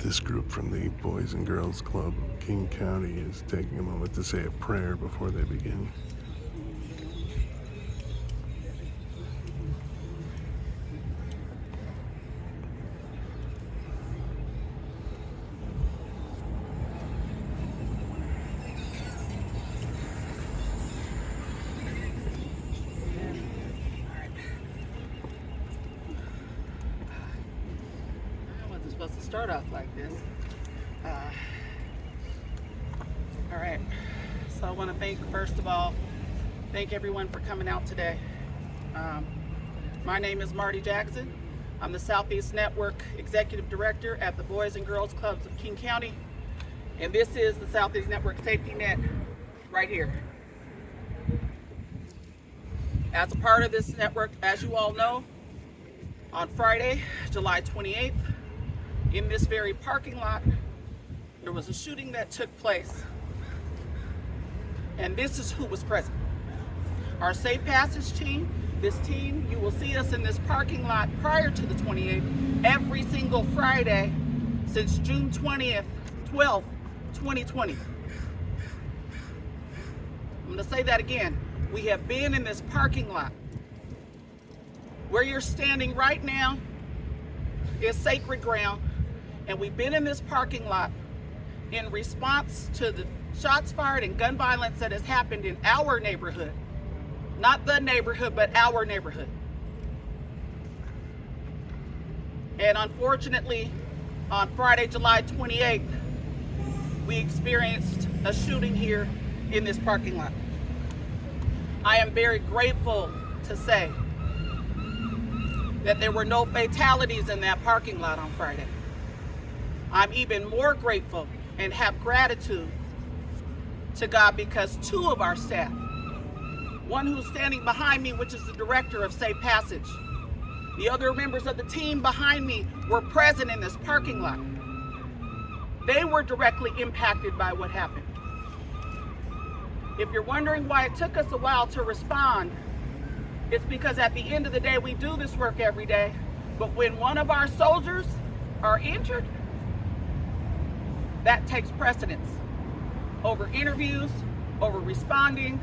This group from the Boys and Girls Club of King County is taking a moment to say a prayer before they begin. Supposed to start off like this. All right, so I want to first of all, thank everyone for coming out today. My name is Marty Jackson. I'm the Southeast Network Executive Director at the Boys and Girls Clubs of King County, and this is the Southeast Network Safety Net right here. As a part of this network, as you all know, on Friday, July 28th, in this very parking lot, there was a shooting that took place. And this is who was present. Our Safe Passage team, this team, you will see us in this parking lot prior to the 28th, every single Friday since June 12th, 2020. I'm gonna say that again. We have been in this parking lot. Where you're standing right now is sacred ground. And we've been in this parking lot in response to the shots fired and gun violence that has happened in our neighborhood. Not the neighborhood, but our neighborhood. And unfortunately, on Friday, July 28th, we experienced a shooting here in this parking lot. I am very grateful to say that there were no fatalities in that parking lot on Friday. I'm even more grateful and have gratitude to God because two of our staff, one who's standing behind me, which is the director of Safe Passage, the other members of the team behind me were present in this parking lot. They were directly impacted by what happened. If you're wondering why it took us a while to respond, it's because at the end of the day, we do this work every day, but when one of our soldiers are injured, that takes precedence over interviews, over responding,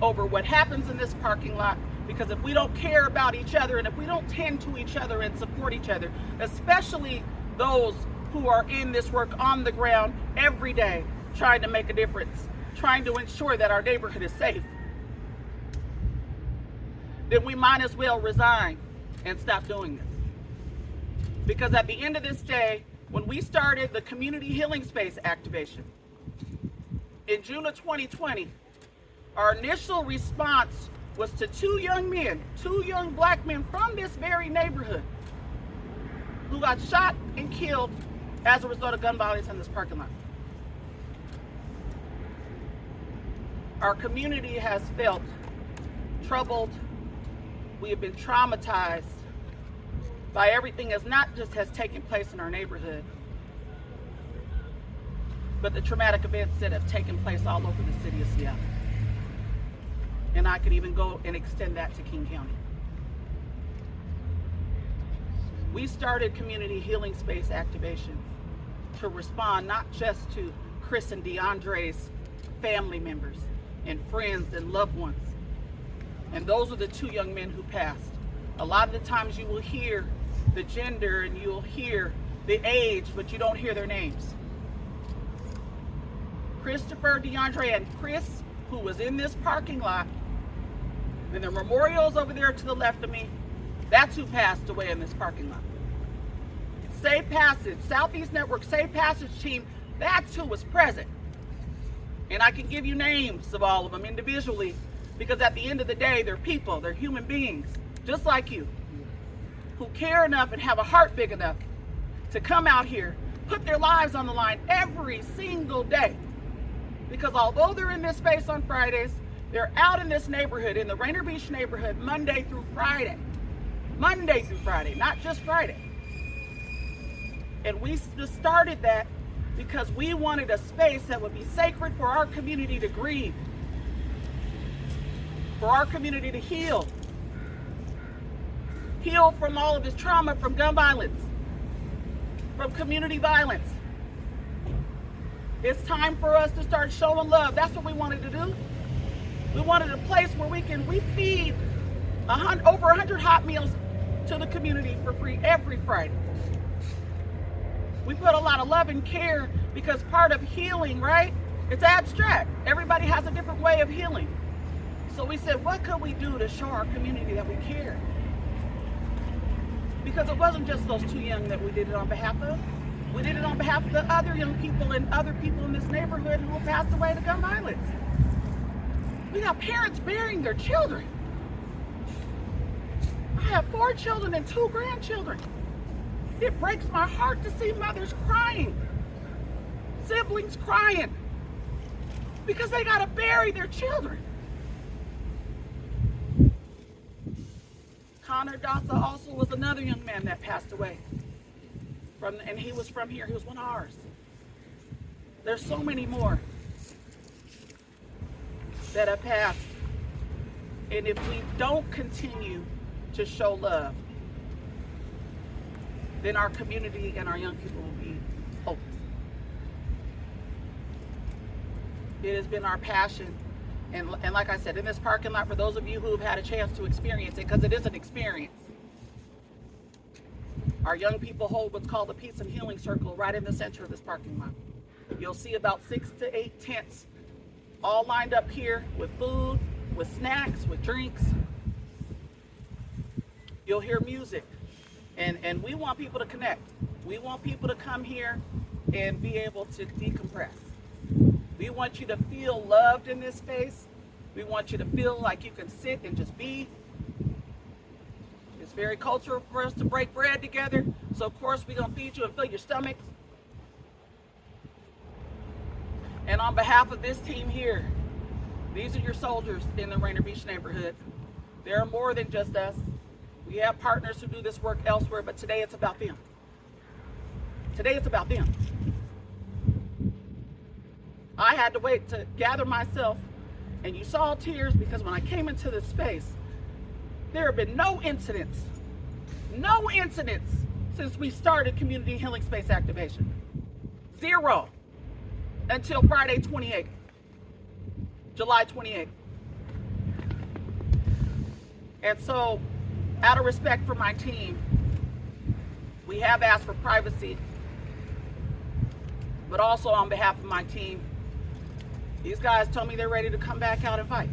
over what happens in this parking lot. Because if we don't care about each other and if we don't tend to each other and support each other, especially those who are in this work on the ground every day, trying to make a difference, trying to ensure that our neighborhood is safe, then we might as well resign and stop doing this. Because at the end of this day, when we started the Community Healing Space activation in June of 2020, our initial response was to two young black men from this very neighborhood who got shot and killed as a result of gun violence in this parking lot. Our community has felt troubled. We have been traumatized by everything that not just has taken place in our neighborhood, but the traumatic events that have taken place all over the city of Seattle. And I could even go and extend that to King County. We started Community Healing Space activation to respond not just to Chris and DeAndre's family members and friends and loved ones. And those are the two young men who passed. A lot of the times you will hear the gender and you'll hear the age, but you don't hear their names. Christopher, DeAndre, and Chris, who was in this parking lot, and the memorial's over there to the left of me, that's who passed away in this parking lot. Safe Passage, Southeast Network Safe Passage team, that's who was present. And I can give you names of all of them individually, because at the end of the day, they're people, they're human beings, just like you, who care enough and have a heart big enough to come out here, put their lives on the line every single day. Because although they're in this space on Fridays, they're out in this neighborhood, in the Rainier Beach neighborhood, Monday through Friday, not just Friday. And we just started that because we wanted a space that would be sacred for our community to grieve, for our community to heal from all of this trauma from gun violence. from community violence. It's time for us to start showing love. That's what we wanted to do. We wanted a place where we feed over 100 hot meals to the community for free every Friday. We put a lot of love and care because part of healing, right? It's abstract. Everybody has a different way of healing. So we said, what could we do to show our community that we care? Because it wasn't just those two young that we did it on behalf of. We did it on behalf of the other young people and other people in this neighborhood who have passed away to gun violence. We got parents burying their children. I have 4 children and 2 grandchildren. It breaks my heart to see mothers crying, siblings crying, because they got to bury their children. Connor Dassa also was another young man that passed away. And he was from here. He was one of ours. There's so many more that have passed. And if we don't continue to show love, then our community and our young people will be hopeless. It has been our passion. And like I said, in this parking lot, for those of you who have had a chance to experience it, because it is an experience, our young people hold what's called a Peace and Healing Circle right in the center of this parking lot. You'll see about 6 to 8 tents all lined up here with food, with snacks, with drinks. You'll hear music. And we want people to connect. We want people to come here and be able to decompress. We want you to feel loved in this space. We want you to feel like you can sit and just be. It's very cultural for us to break bread together. So of course we're going to feed you and fill your stomach. And on behalf of this team here, these are your soldiers in the Rainier Beach neighborhood. There are more than just us. We have partners who do this work elsewhere, but today it's about them. Today it's about them. I had to wait to gather myself, and you saw tears because when I came into this space, there have been no incidents since we started Community Healing Space Activation. 0 until Friday 28th, July 28th. And so, out of respect for my team, we have asked for privacy, but also on behalf of my team, these guys told me they're ready to come back out and fight.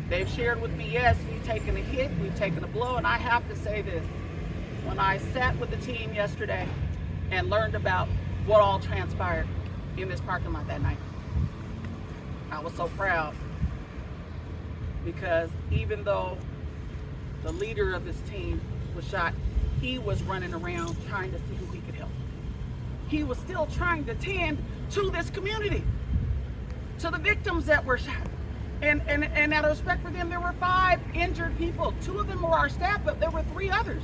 They've shared with me, yes, we've taken a hit, we've taken a blow, and I have to say this. When I sat with the team yesterday and learned about what all transpired in this parking lot that night, I was so proud. Because even though the leader of this team was shot, he was running around trying to see who he could help. He was still trying to tend to this community, to the victims that were shot. And out of respect for them, there were 5 injured people. 2 of them were our staff, but there were 3 others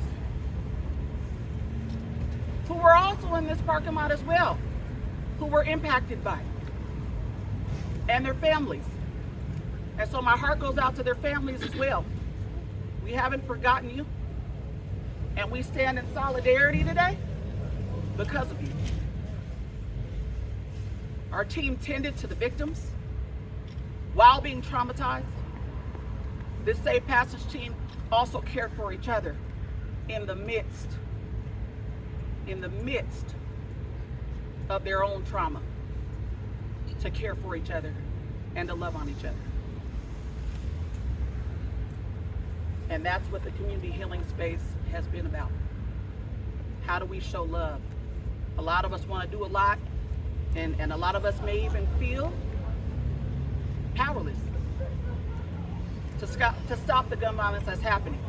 who were also in this parking lot as well, who were impacted by it, and their families. And so my heart goes out to their families as well. We haven't forgotten you. And we stand in solidarity today because of you. Our team tended to the victims while being traumatized. This Safe Passage team also cared for each other in the midst of their own trauma, to care for each other and to love on each other. And that's what the community healing space has been about. How do we show love? A lot of us want to do a lot, and a lot of us may even feel powerless to stop the gun violence that's happening.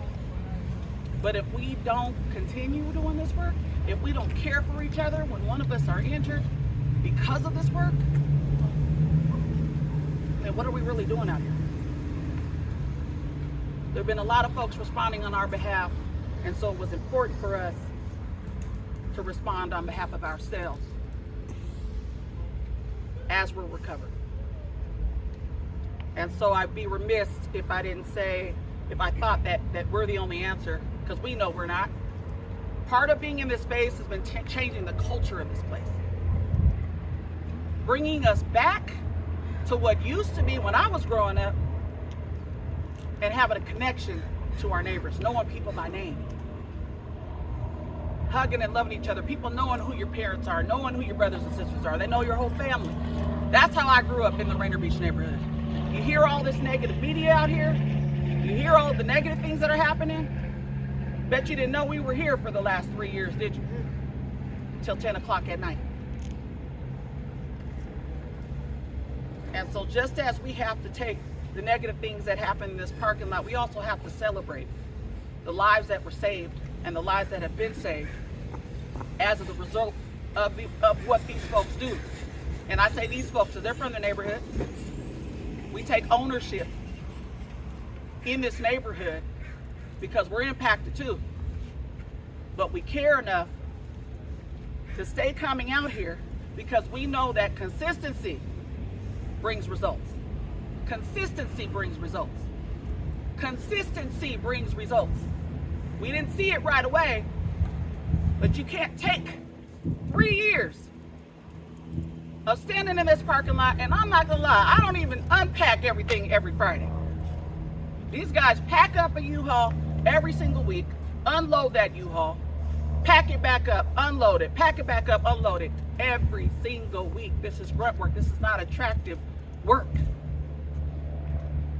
But if we don't continue doing this work, if we don't care for each other when one of us are injured because of this work, then what are we really doing out here? There have been a lot of folks responding on our behalf, and so it was important for us to respond on behalf of ourselves as we're recovered. And so I'd be remiss if I didn't say, if I thought that we're the only answer, because we know we're not. Part of being in this space has been changing the culture of this place. Bringing us back to what used to be when I was growing up and having a connection to our neighbors, knowing people by name. Hugging and loving each other. People knowing who your parents are, knowing who your brothers and sisters are. They know your whole family. That's how I grew up in the Rainier Beach neighborhood. You hear all this negative media out here. You hear all the negative things that are happening. Bet you didn't know we were here for the last 3 years, did you? Till 10 o'clock at night. And so just as we have to take the negative things that happen in this parking lot, we also have to celebrate the lives that were saved and the lives that have been saved as a result of what these folks do. And I say these folks because they're from the neighborhood. We take ownership in this neighborhood because we're impacted too. But we care enough to stay coming out here because we know that consistency brings results. Consistency brings results. Consistency brings results. We didn't see it right away, but you can't take 3 years of standing in this parking lot, and I'm not gonna lie, I don't even unpack everything every Friday. These guys pack up a U-Haul every single week, unload that U-Haul, pack it back up, unload it, pack it back up, unload it, every single week. This is grunt work. This is not attractive work.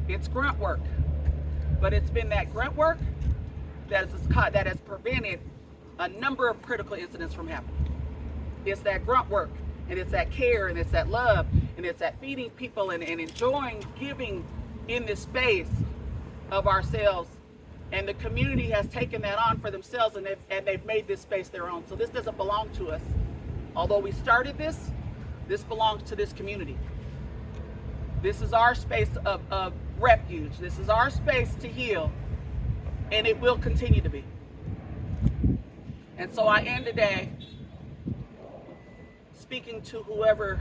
It's grunt work, but it's been that grunt work that has prevented a number of critical incidents from happening. It's that grunt work, and it's that care, and it's that love, and it's that feeding people and enjoying giving in this space of ourselves. And the community has taken that on for themselves, and they've made this space their own. So this doesn't belong to us. Although we started this belongs to this community. This is our space of refuge. This is our space to heal, and it will continue to be. And so I end today speaking to whoever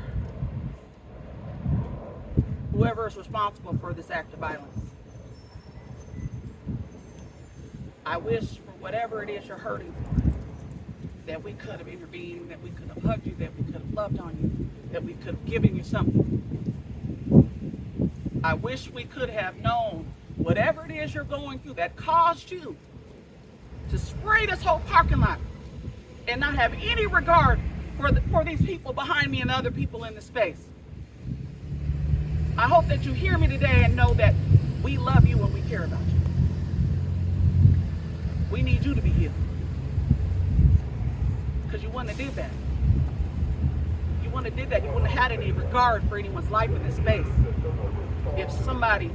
is responsible for this act of violence. I wish for whatever it is you're hurting for, that we could have intervened, that we could have hugged you, that we could have loved on you, that we could have given you something. I wish we could have known whatever it is you're going through that caused you to spray this whole parking lot and not have any regard for these people behind me and other people in the space. I hope that you hear me today and know that we love you and we care about you. We need you to be healed. Because you wouldn't have did that. You wouldn't have did that. You wouldn't have had any regard for anyone's life in this space. If somebody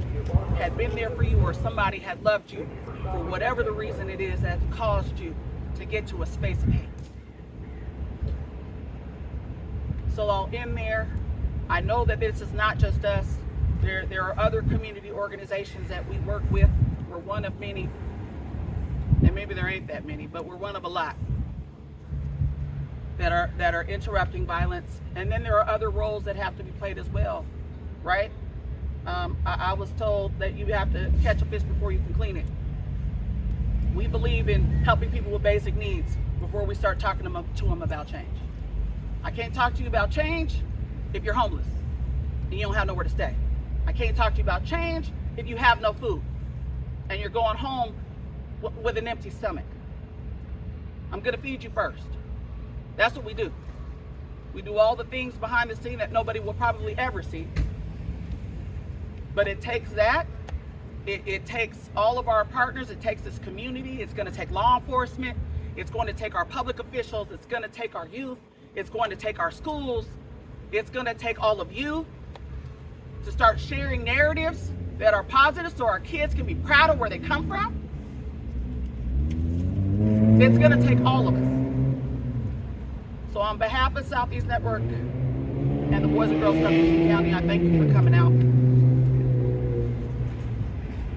had been there for you or somebody had loved you for whatever the reason it is that caused you to get to a space of hate. So I'll end there. I know that this is not just us. There are other community organizations that we work with. We're one of many. And maybe there ain't that many, but we're one of a lot that are interrupting violence. And then there are other roles that have to be played as well, right? I was told that you have to catch a fish before you can clean it. We believe in helping people with basic needs before we start talking to them about change. I can't talk to you about change if you're homeless and you don't have nowhere to stay. I can't talk to you about change if you have no food and you're going home with an empty stomach. I'm gonna feed you first. That's what we do. We do all the things behind the scene that nobody will probably ever see. But it takes that. It takes all of our partners. It takes this community. It's gonna take law enforcement. It's going to take our public officials. It's gonna take our youth. It's going to take our schools. It's gonna take all of you to start sharing narratives that are positive so our kids can be proud of where they come from. It's gonna take all of us. So on behalf of Southeast Network and the Boys and Girls Club of King County, I thank you for coming out.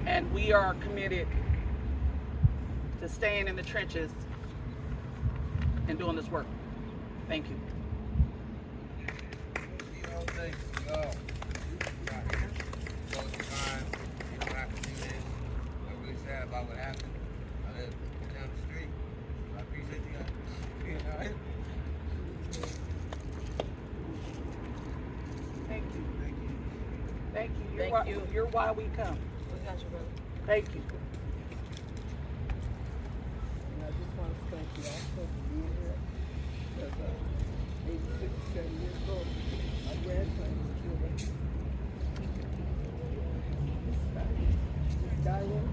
And we are committed to staying in the trenches and doing this work. Thank you. Thank you all. Most of the time, you don't have to do this. I'm really sad about what happened. I live down the street. I appreciate you you. You're why we come. Thank you. And I just want to thank you also for being here. Because 86, 7 years old, my grandson was killed. This guy here.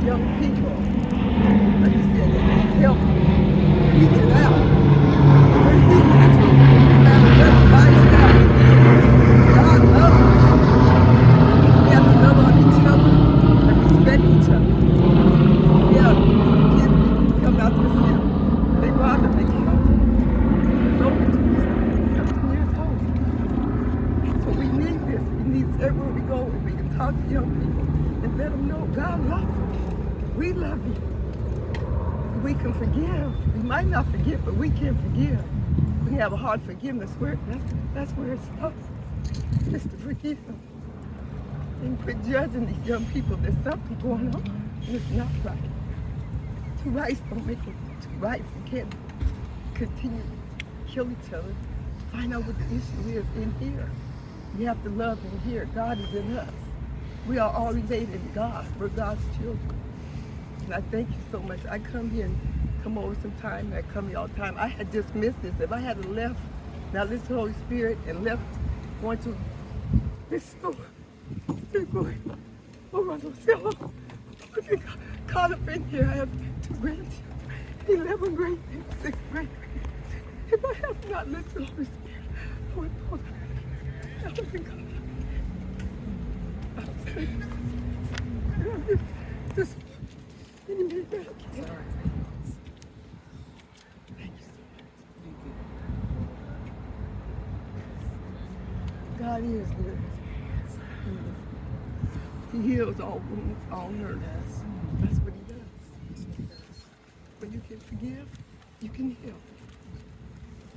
Young people, like you said, they need help. Reaching out. We're needing to, no matter what lifestyle we live, God loves us. We have to love on each other and respect each other. We have kids come out to see them. They go out and they kill them. It's over 17 years old. So we need this. We need everywhere we go, we can talk to young people and let them know God loves them. We love you. We can forgive. We might not forgive, but we can forgive. We have a heart of forgiveness. That's where it starts. Just to forgive them. And quit judging these young people. There's something going on, and it's not right. Two rights don't make it two rights. We can't continue to kill each other. Find out what the issue is in here. We have to love in here. God is in us. We are all related in God. We're God's children. And I thank you so much. I come here and come over sometime. I come here all the time. I had just missed this. If I had left, now listen to the Holy Spirit and left going to this store, they're going over on Lucilla. I get caught up in here. I have 2 grandchildren, 11 grandparents, 6 grandparents. If I have not listened to the Holy Spirit, I would have been caught up. I'm sick. Just any minute that I can. Thank you so much. God is good. He heals all wounds, all hurts. That's what he does. When you can forgive, you can heal.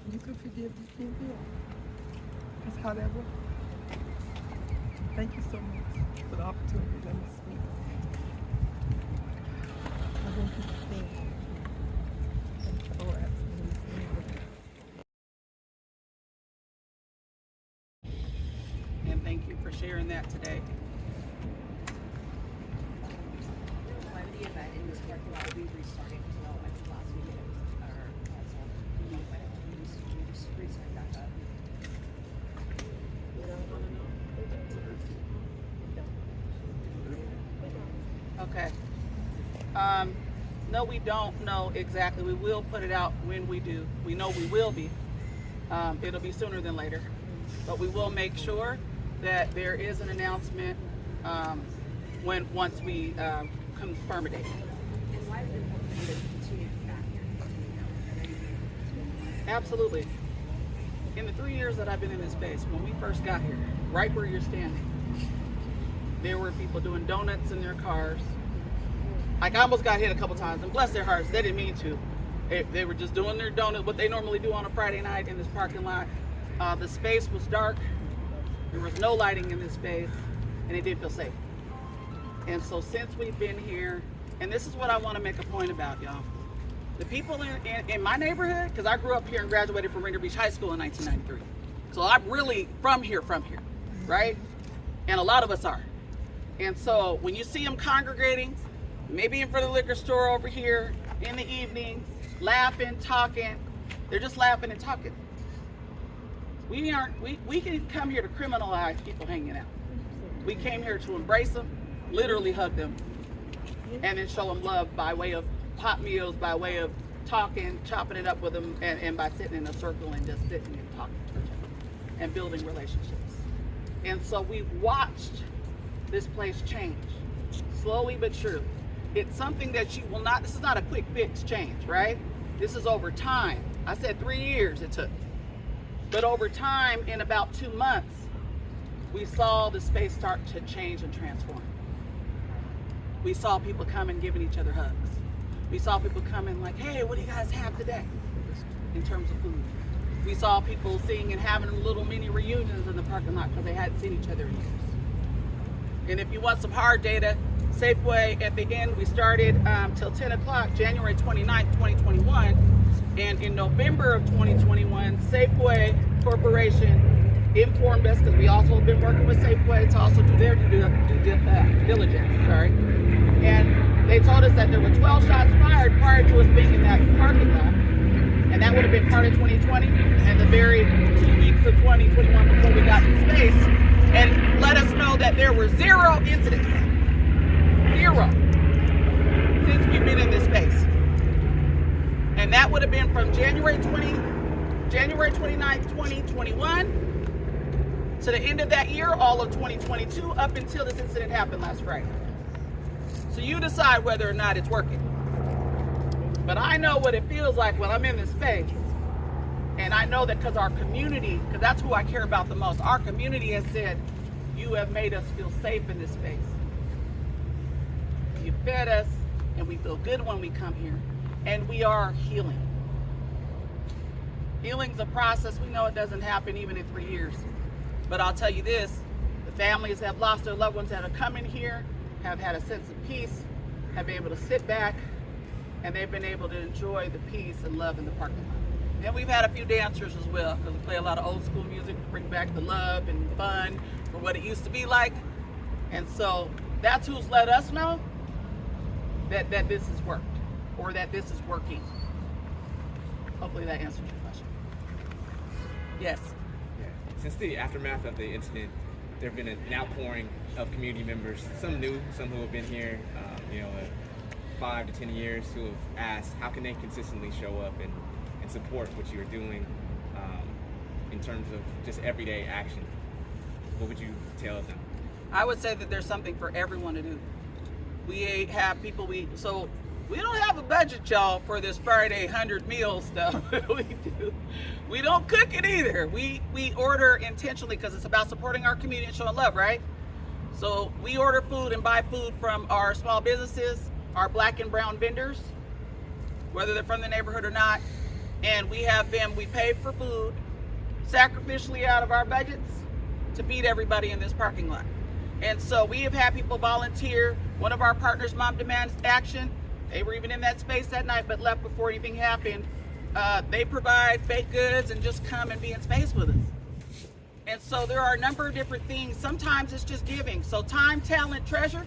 When you can forgive, you can heal. That's how that works. Thank you so much for the opportunity to let me speak. I want you to stay. Oh, absolutely. And thank you for sharing that today. Why would the event in this parking lot will be restarting as well? I think last week it was canceled. We just restarted back up. Okay. No, we don't know exactly. We will put it out when we do. We know we will be. It'll be sooner than later. But we will make sure that there is an announcement once we confirm a date. And why would it continue back here? Absolutely. In the 3 years that I've been in this space, when we first got here, right where you're standing, there were people doing donuts in their cars. Like, I almost got hit a couple times, and bless their hearts, they didn't mean to. They were just doing their donuts, what they normally do on a Friday night in this parking lot. The space was dark. There was no lighting in this space, and it didn't feel safe. And so since we've been here, and this is what I want to make a point about, y'all. The people in my neighborhood, because I grew up here and graduated from Rainier Beach High School in 1993. So I'm really from here, right? And a lot of us are. And so when you see them congregating, maybe in front of the liquor store over here in the evening, laughing, talking, they're just laughing and talking. We can come here to criminalize people hanging out. We came here to embrace them, literally hug them, and then show them love by way of hot meals, by way of talking, chopping it up with them, and by sitting in a circle and just sitting and talking to each other and building relationships. And so we've watched this place change, slowly but surely. It's something that you will not, this is not a quick fix change, right? This is over time. I said 3 years it took. But over time, in about 2 months, we saw the space start to change and transform. We saw people come and giving each other hugs. We saw people come in like, hey, what do you guys have today? In terms of food. We saw people singing and having little mini reunions in the parking lot because they hadn't seen each other in years. And if you want some hard data, Safeway at the end, we started till 10 o'clock, January 29th, 2021. And in November of 2021, Safeway Corporation informed us, because we also have been working with Safeway to also do their due diligence, sorry. And they told us that there were 12 shots fired prior to us being in that parking lot. And that would have been part of 2020 and the very 2 weeks of 2021 before we got in space. And let us know that there were 0 incidents. 0. Since we've been in this space. And that would have been from January 29th, 2021 to the end of that year, all of 2022, up until this incident happened last Friday. So you decide whether or not it's working. But I know what it feels like when I'm in this space. And I know that because our community, because that's who I care about the most, our community has said, you have made us feel safe in this space. You fed us, and we feel good when we come here. And we are healing. Healing's a process. We know it doesn't happen even in 3 years. But I'll tell you this, the families have lost their loved ones that have come in here, have had a sense of peace, have been able to sit back, and they've been able to enjoy the peace and love in the parking lot. And we've had a few dancers as well, because we play a lot of old school music to bring back the love and fun for what it used to be like. And so that's who's let us know that this has worked, or that this is working. Hopefully that answers your question. Yes. Yeah. Since the aftermath of the incident, there have been an outpouring of community members, some new, some who have been here, 5 to 10 years, who have asked how can they consistently show up and support what you're doing in terms of just everyday action. What would you tell them? I would say that there's something for everyone to do. We have people, so we don't have a budget, y'all, for this Friday 100 meal stuff. We don't cook it either. We order intentionally because it's about supporting our community and showing love, right? So we order food and buy food from our small businesses, our black and brown vendors, whether they're from the neighborhood or not. And we pay for food sacrificially out of our budgets to feed everybody in this parking lot. And so we have had people volunteer. One of our partners, Mom Demands Action, they were even in that space that night but left before anything happened. They provide baked goods and just come and be in space with us. And so there are a number of different things. Sometimes it's just giving. So time, talent, treasure,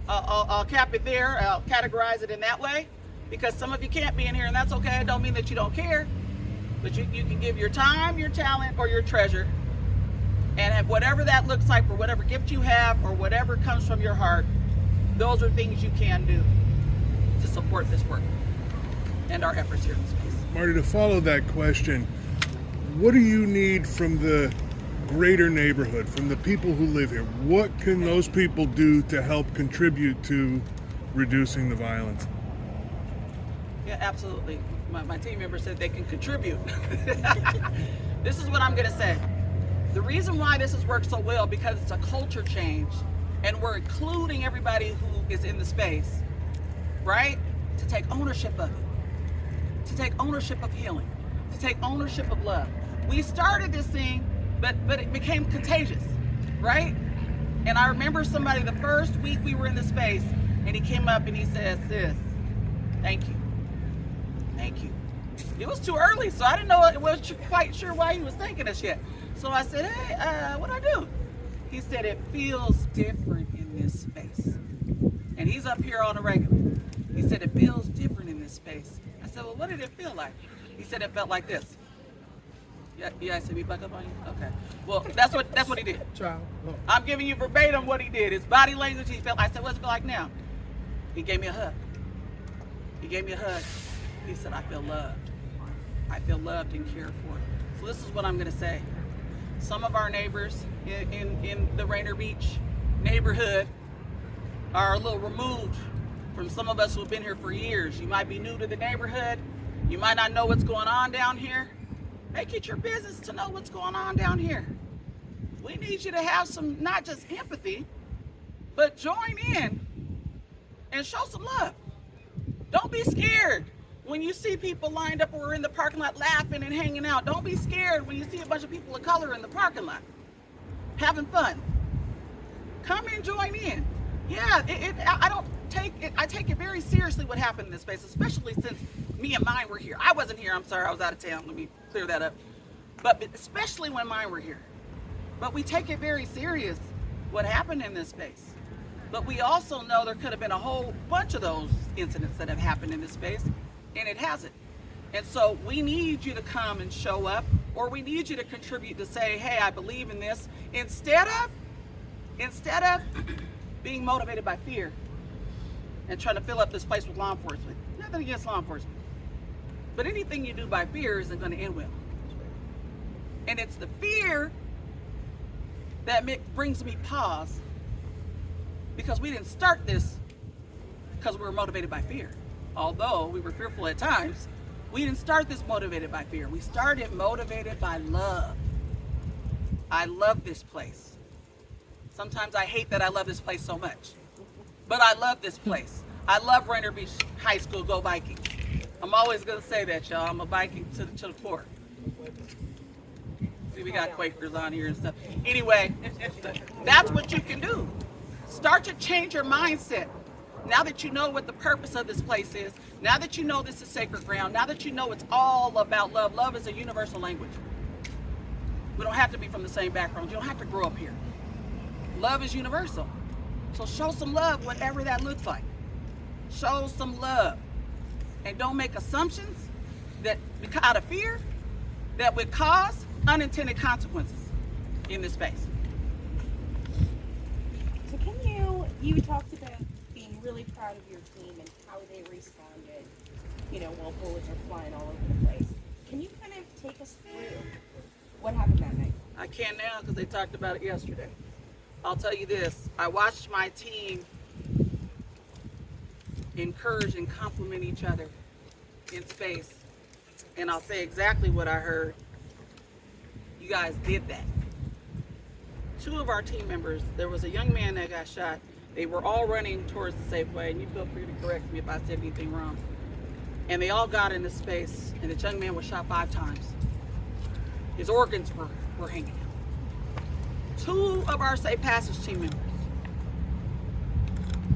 I'll cap it there. I'll categorize it in that way, because some of you can't be in here, and that's okay. It don't mean that you don't care, but you can give your time, your talent, or your treasure, and have whatever that looks like, for whatever gift you have or whatever comes from your heart. Those are things you can do to support this work and our efforts here in the space. Marty, to follow that question, what do you need from the greater neighborhood, from the people who live here? What can those people do to help contribute to reducing the violence? Yeah, absolutely. My team member said they can contribute. This is what I'm going to say. The reason why this has worked so well, because it's a culture change, and we're including everybody who is in the space, right? To take ownership of it, to take ownership of healing, to take ownership of love. We started this thing, but it became contagious, right? And I remember somebody the first week we were in the space, and he came up and he said, "Sis, thank you. Thank you." It was too early, so I didn't know, I wasn't quite sure why he was thanking us yet. So I said, "Hey, what'd I do?" He said, "It feels different in this space." And he's up here on a regular. He said, "It feels different in this space." I said, "Well, what did it feel like?" He said, "It felt like this." Yeah, I said, "We buck up on you?" Okay. Well, that's what he did. I'm giving you verbatim what he did. His body language, he felt. I said, "What's it feel like now?" He gave me a hug. He gave me a hug. He said, "I feel loved. I feel loved and cared for." So this is what I'm going to say. Some of our neighbors in the Rainier Beach neighborhood are a little removed from some of us who have been here for years. You might be new to the neighborhood. You might not know what's going on down here. Make it your business to know what's going on down here. We need you to have some, not just empathy, but join in and show some love. Don't be scared when you see people lined up or in the parking lot laughing and hanging out. Don't be scared when you see a bunch of people of color in the parking lot having fun. Come and join in. Yeah, I take it very seriously what happened in this space, especially since me and mine were here. I wasn't here, I'm sorry, I was out of town. Let me clear that up. But especially when mine were here. But we take it very serious what happened in this space. But we also know there could have been a whole bunch of those incidents that have happened in this space, and it hasn't. And so we need you to come and show up, or we need you to contribute to say, hey, I believe in this, instead of being motivated by fear and trying to fill up this place with law enforcement. Nothing against law enforcement. But anything you do by fear isn't going to end well. And it's the fear that brings me pause, because we didn't start this because we were motivated by fear. Although we were fearful at times, we didn't start this motivated by fear. We started motivated by love. I love this place. Sometimes I hate that I love this place so much, but I love this place. I love Rainier Beach High School, go Vikings. I'm always gonna say that, y'all. I'm a Viking to the core. See, we got Quakers on here and stuff. Anyway, that's what you can do. Start to change your mindset. Now that you know what the purpose of this place is, now that you know this is sacred ground, now that you know it's all about love. Love is a universal language. We don't have to be from the same background. You don't have to grow up here. Love is universal. So show some love, whatever that looks like. Show some love. And don't make assumptions that, out of fear, that would cause unintended consequences in this space. So you talked about being really proud of your team and how they responded, while bullets are flying all over the place. Can you kind of take us through what happened that night? I can now because they talked about it yesterday. I'll tell you this, I watched my team encourage and compliment each other in space, and I'll say exactly what I heard. You guys did that. 2 of our team members, there was a young man that got shot. They were all running towards the Safeway, and you feel free to correct me if I said anything wrong. And they all got into space, and the young man was shot 5 times. His organs were hanging out. 2 of our Safe Passage team members,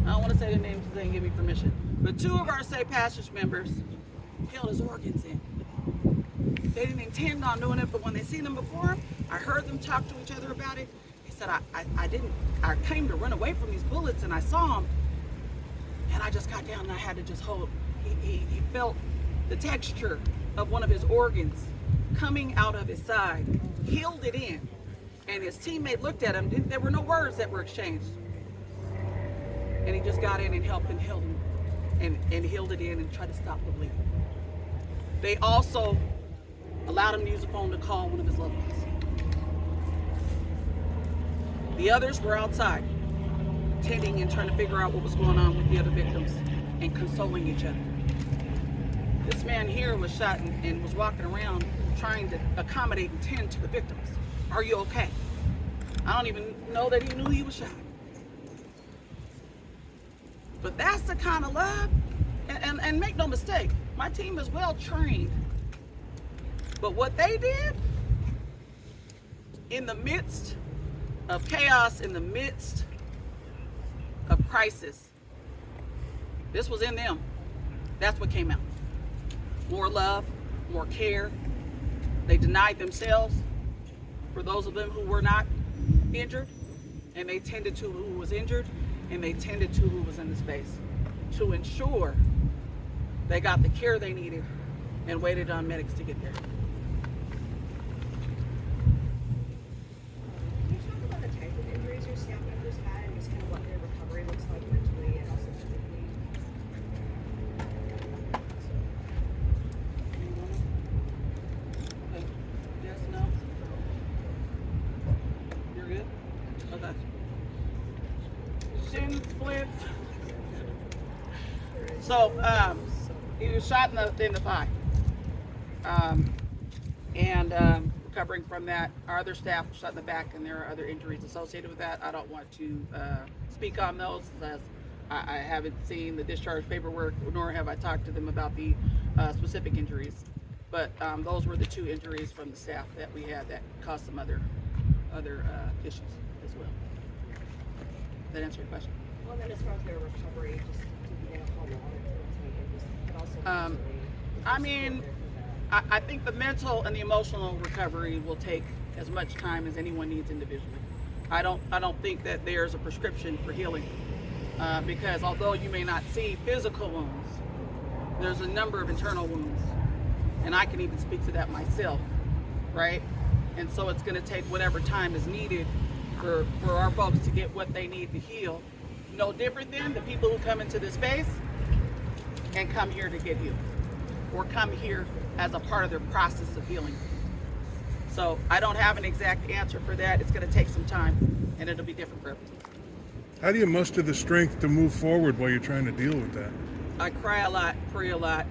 I don't want to say their names because they didn't give me permission, but 2 of our Safe Passage members held his organs in. They didn't intend on doing it, but when they seen them before, I heard them talk to each other about it. They said, I came to run away from these bullets, and I saw them, and I just got down and I had to just hold. He felt the texture of one of his organs coming out of his side, healed it in, and his teammate looked at him. There were no words that were exchanged. And he just got in and helped and held him and healed it in and tried to stop the bleeding. They also allowed him to use the phone to call one of his loved ones. The others were outside, tending and trying to figure out what was going on with the other victims and consoling each other. This man here was shot and was walking around trying to accommodate and tend to the victims. Are you okay? I don't even know that he knew he was shot. But that's the kind of love, and make no mistake, my team is well trained. But what they did, in the midst of chaos, in the midst of crisis, this was in them. That's what came out. More love, more care. They denied themselves for those of them who were not injured, and they tended to who was injured, and they tended to who was in the space to ensure they got the care they needed and waited on medics to get there. Can you talk about the type of injuries your staff members had and just kind of what their recovery looks like mentally and also physically? Yes, no? You're good? Okay. Shin splints. So, he was shot in the thigh. Recovering from that, our other staff was shot in the back, and there are other injuries associated with that. I don't want to speak on those, as I haven't seen the discharge paperwork, nor have I talked to them about the specific injuries. But those were the 2 injuries from the staff that we had that caused some other issues as well. that answer your question? Well, then as far as their recovery, just do you know how long it will take, and just, but also Um, mentally, I mean, I think the mental and the emotional recovery will take as much time as anyone needs individually. I don't think that there's a prescription for healing, because although you may not see physical wounds, there's a number of internal wounds, and I can even speak to that myself, right? And so it's going to take whatever time is needed for our folks to get what they need to heal. No different than the people who come into this space and come here to get healed, or come here as a part of their process of healing. So I don't have an exact answer for that. It's going to take some time, and it'll be different for everyone. How do you muster the strength to move forward while you're trying to deal with that? I cry a lot, pray a lot.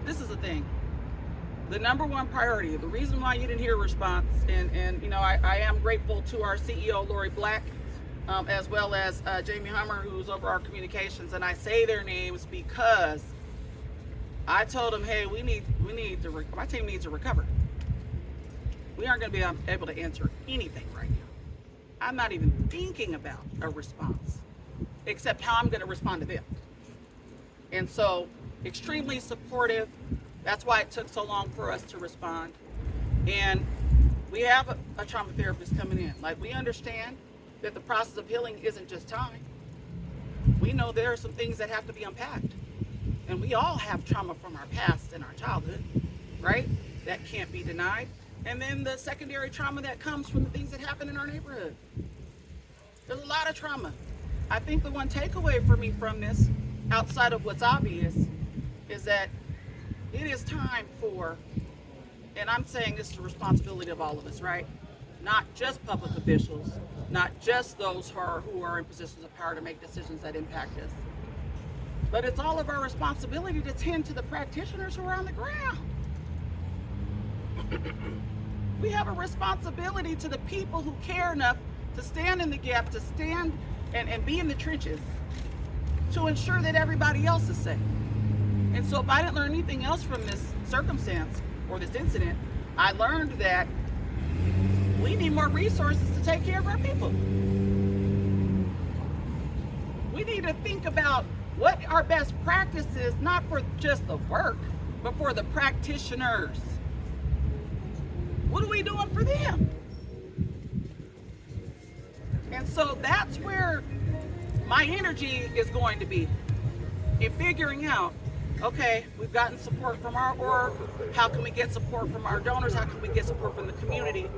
This is the thing. The number one priority, the reason why you didn't hear a response, and you know, I am grateful to our CEO, Lori Black, as well as Jamie Hummer, who's over our communications, and I say their names because I told them, hey, my team needs to recover. We aren't going to be able to answer anything right now. I'm not even thinking about a response, except how I'm going to respond to them. And so, extremely supportive. That's why it took so long for us to respond. And we have a trauma therapist coming in. Like, we understand that the process of healing isn't just time. We know there are some things that have to be unpacked. And we all have trauma from our past and our childhood, right? That can't be denied. And then the secondary trauma that comes from the things that happen in our neighborhood. There's a lot of trauma. I think the one takeaway for me from this, outside of what's obvious, is that it is time for, and I'm saying this is the responsibility of all of us, right? Not just public officials, not just those who are in positions of power to make decisions that impact us, but it's all of our responsibility to tend to the practitioners who are on the ground. We have a responsibility to the people who care enough to stand in the gap, to stand and be in the trenches, to ensure that everybody else is safe. And so if I didn't learn anything else from this circumstance or this incident, I learned that we need more resources to take care of our people. We need to think about what our best practice is, not for just the work, but for the practitioners. What are we doing for them? And so that's where my energy is going to be, in figuring out, okay, we've gotten support from our org. How can we get support from our donors? How can we get support from the community?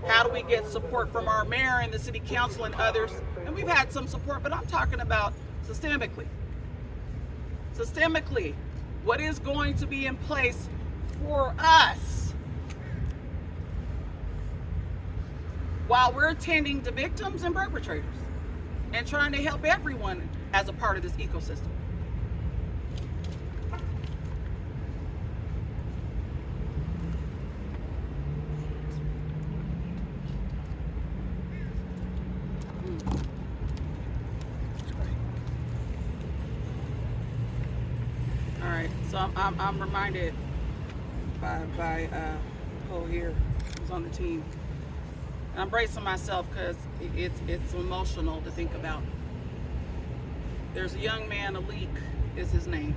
How do we get support from our mayor and the city council and others? And we've had some support, but I'm talking about systemically. Systemically, what is going to be in place for us while we're tending to victims and perpetrators and trying to help everyone as a part of this ecosystem. All right, so I'm reminded by Cole here, who's on the team. And I'm bracing myself because it's emotional to think about. There's a young man, Alik is his name.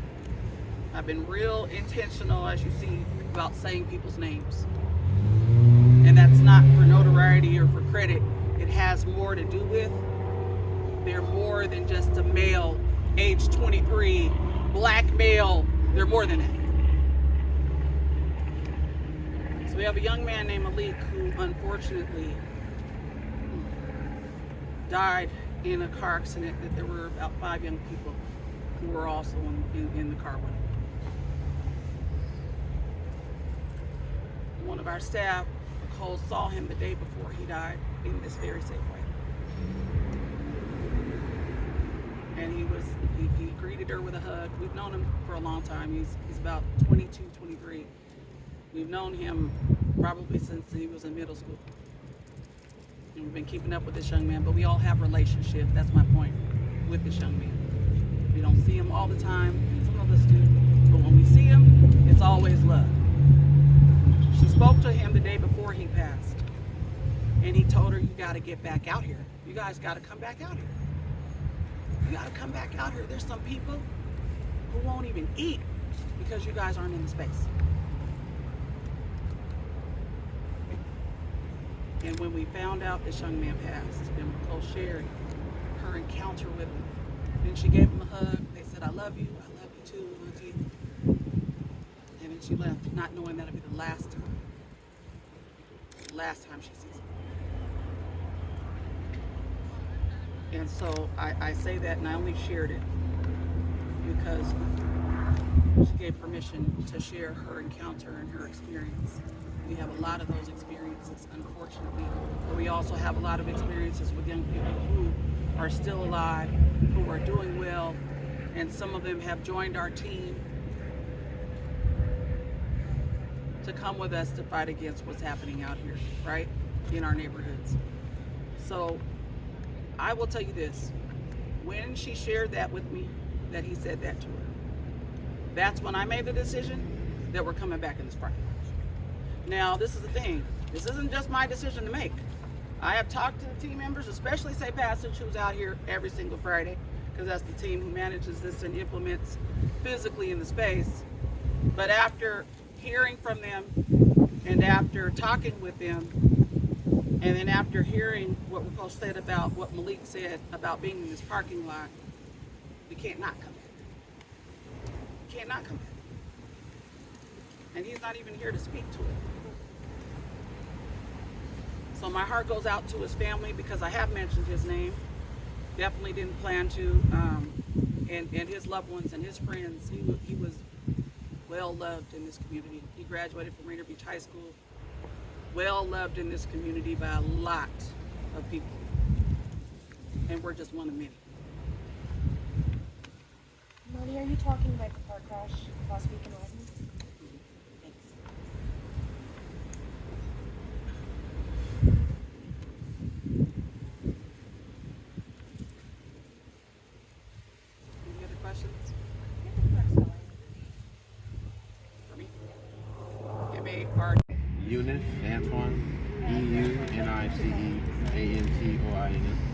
I've been real intentional, as you see, about saying people's names. And that's not for notoriety or for credit. It has more to do with, they're more than just a male, age 23, black male. They're more than that. So we have a young man named Alik who unfortunately died in a car accident that there were about 5 young people who were also in the car with him. One of our staff, Nicole, saw him the day before he died in this very safe way. And he greeted her with a hug. We've known him for a long time. He's about 22, 23. We've known him probably since he was in middle school. And we've been keeping up with this young man, but we all have relationships, that's my point, with this young man. We don't see him all the time, some of us do, but when we see him, it's always love. She spoke to him the day before he passed, And he told her, you got to get back out here. You guys got to come back out here. You got to come back out here. There's some people who won't even eat because you guys aren't in the space. And when we found out this young man passed, and Nicole shared her encounter with him, then she gave him a hug. They said, I love you too, Auntie. And then she left, not knowing that'd be the last time. Last time she sees him. And so I say that, and I only shared it because she gave permission to share her encounter and her experience. We have a lot of those experiences, unfortunately, but we also have a lot of experiences with young people who are still alive, who are doing well, and some of them have joined our team to come with us to fight against what's happening out here, right, in our neighborhoods. So I will tell you this, when she shared that with me, that he said that to her, that's when I made the decision that we're coming back in this parking lot. Now, this is the thing. This isn't just my decision to make. I have talked to the team members, especially Say Passage, who's out here every single Friday, because that's the team who manages this and implements physically in the space. But after hearing from them and after talking with them, and then after hearing what Nicole said about what Malik said about being in this parking lot, we can't not come back. We can't not come back. And he's not even here to speak to it. So my heart goes out to his family because I have mentioned his name. Definitely didn't plan to. And his loved ones and his friends. He was well loved in this community. He graduated from Rainier Beach High School. Well loved in this community by a lot of people. And we're just one of many. Marty, are you talking about the car crash last week in Albany? Thanks. Any other questions for me? M-A-R. Eunice Antoine, EUNICEANTOINE.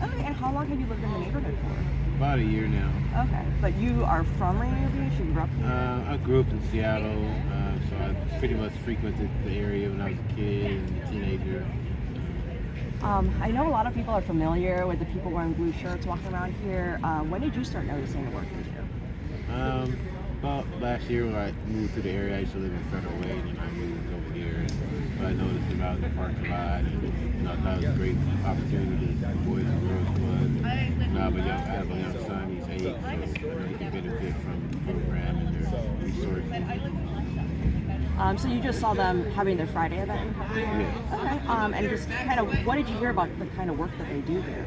Okay, and how long have you lived in the neighborhood for? About a year now. Okay, but you are from Rainier Beach? You grew up here? I grew up in Seattle, so I pretty much frequented the area when I was a kid and a teenager. I know a lot of people are familiar with the people wearing blue shirts walking around here. When did you start noticing the work they do? About last year when I moved to the area, I used to live in Federal Way, and I moved over here. So I noticed them out in the parking lot, and I thought it was a great opportunity to the Boys and Girls Club. And I have a young son, he's 8, so he can benefit from the program and their resources. So you just saw them having their Friday event? Yeah. Okay, and just kind of, what did you hear about the kind of work that they do here?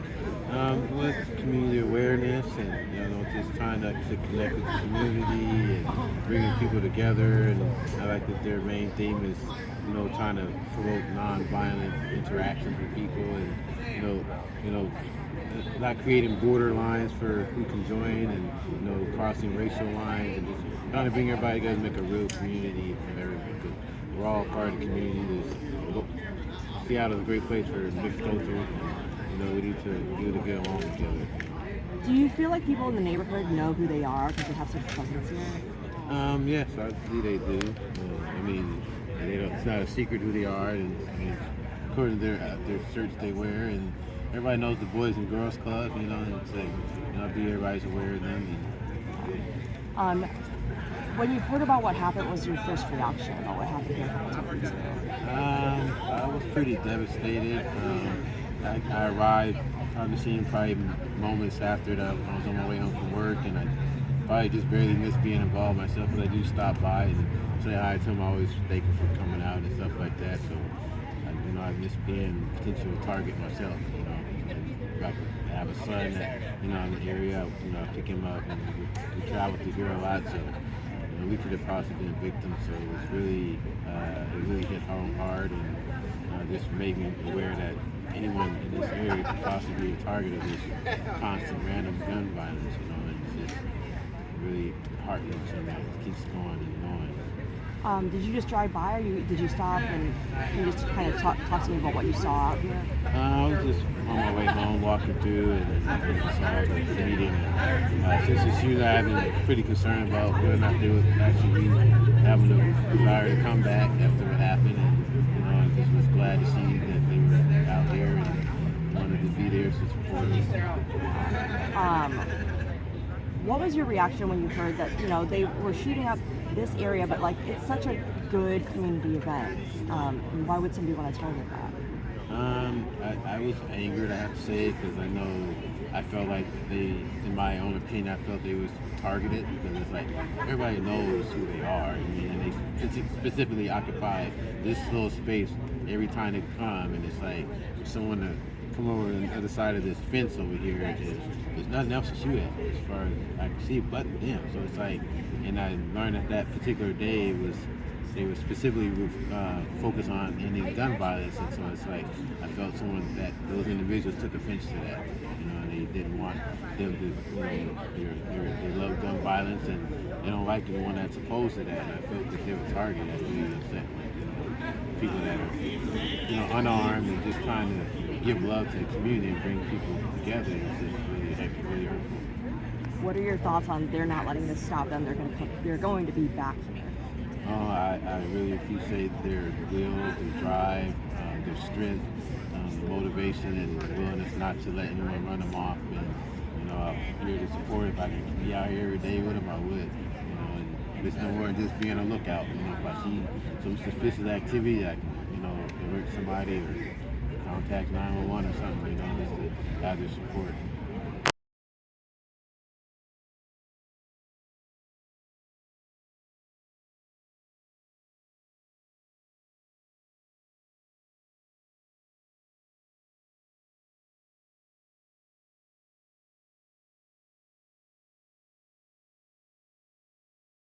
With community awareness and just trying to connect with the community and bringing people together, and I like that their main theme is trying to promote non-violent interactions with people, and not creating border lines for who can join, and crossing racial lines, and just trying to bring everybody together, make a real community of everyone, because we're all part of the community. Seattle's a great place for mixed cultures. We need to get along together. Do you feel like people in the neighborhood know who they are because they have such a presence here? Yes, I believe they do. It's not a secret who they are, and according to their shirts they wear, and everybody knows the Boys and Girls Club. And it's like, everybody's aware of them. When you heard about what happened, what was your first reaction about what happened here? I was pretty devastated. I arrived on the scene probably moments after that. I was on my way home from work, and I probably just barely missed being involved myself, but I do stop by and say hi to them. I always thank them for coming out and stuff like that. So, I miss being a potential target myself. I have a son that, in the area, I pick him up, and we travel through here a lot, so we could have possibly been victims. So it was really, it really hit home hard, and just made me aware that anyone in this area could possibly be a target of this constant random gun violence, and it's just really heart-wrenching that it keeps going and going. Did you just drive by, or did you stop and can you just kind of talk to me about what you saw out here? I was just on my way home, walking through, and saw the meeting. And, since it's you, I've been pretty concerned about whether or not they would actually be having the desire to come back after it happened. And I just was glad to see that they were out there and wanted to be there to support us. What was your reaction when you heard that they were shooting up this area, but like it's such a good community event? Why would somebody want to target that? I was angered, I have to say, because I felt like in my own opinion, I felt they was targeted because it's like everybody knows who they are. I mean, and they specifically occupy this little space every time they come, and it's like someone to come over on the other side of this fence over here. There's nothing else to shoot at as far as I can see but them. So it's like, and I learned that particular day they were specifically focused on ending gun violence, and so it's like I felt those individuals took offense to that, and they didn't want them to, they love gun violence and they don't like the one that's opposed to that. And I felt that they were targeted, really upset. People that are, unarmed and just trying to give love to the community and bring people together is just really hurtful. What are your thoughts on they're not letting this stop them? They're going to be back here. I really appreciate their will, their drive, their strength, the motivation and the willingness not to let anyone run them off. And I'm here to support. If I could be out here every day with them, I would. And it's no more than just being on the lookout. If I see some suspicious activity, I can, alert somebody or contact 911 or something. Just to have their support.